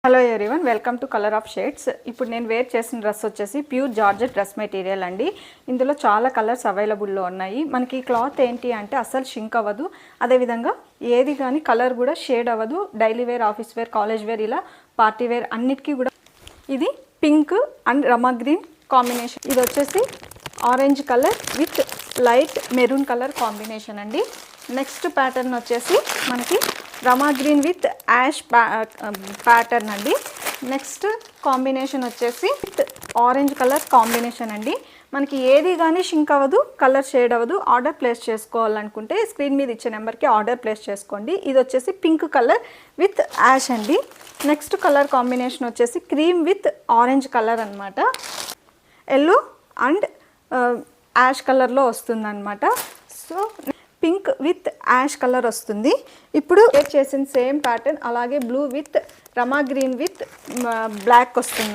Hello everyone, welcome to colour of shades. ఇప్పుడు నేను wear చేసిన డ్రెస్ వచ్చేసి ప్యూర్ జార్జెట్ డ్రెస్ మెటీరియల్ అండి. ఇందులో చాలా కలర్స్ అవైలబుల్లో ఉన్నాయి. మనకి ఈ క్లాత్ ఏంటి అంటే అస్సలు షింక్ అవ్వదు, అదేవిధంగా ఏది కానీ కలర్ కూడా షేడ్ అవ్వదు. Daily wear, office wear, college wear, ఇలా పార్టీ వేర్ అన్నిటికీ కూడా. ఇది పింక్ అండ్ రమా గ్రీన్ కాంబినేషన్. ఇది వచ్చేసి orange colour with light maroon colour combination అండి. నెక్స్ట్ ప్యాటర్న్ వచ్చేసి మనకి రమా గ్రీన్ విత్ యాష్ ప్యాటర్న్ అండి. నెక్స్ట్ కాంబినేషన్ వచ్చేసి విత్ ఆరెంజ్ కలర్ కాంబినేషన్ అండి. మనకి ఏది కానీ షింక్ అవ్వదు, కలర్ షేడ్ అవ్వదు. ఆర్డర్ ప్లేస్ చేసుకోవాలనుకుంటే స్క్రీన్ మీద ఇచ్చే నెంబర్కి ఆర్డర్ ప్లేస్ చేసుకోండి. ఇది వచ్చేసి పింక్ కలర్ విత్ యాష్ అండి. నెక్స్ట్ కలర్ కాంబినేషన్ వచ్చేసి క్రీమ్ విత్ ఆరెంజ్ కలర్ అనమాట. ఎల్లో అండ్ యాష్ కలర్లో వస్తుంది అనమాట. So pink with ash colour వస్తుంది. ఇప్పుడు చేసిన సేమ్ ప్యాటర్న్ అలాగే బ్లూ విత్ రమా గ్రీన్ విత్ బ్లాక్ వస్తుంది.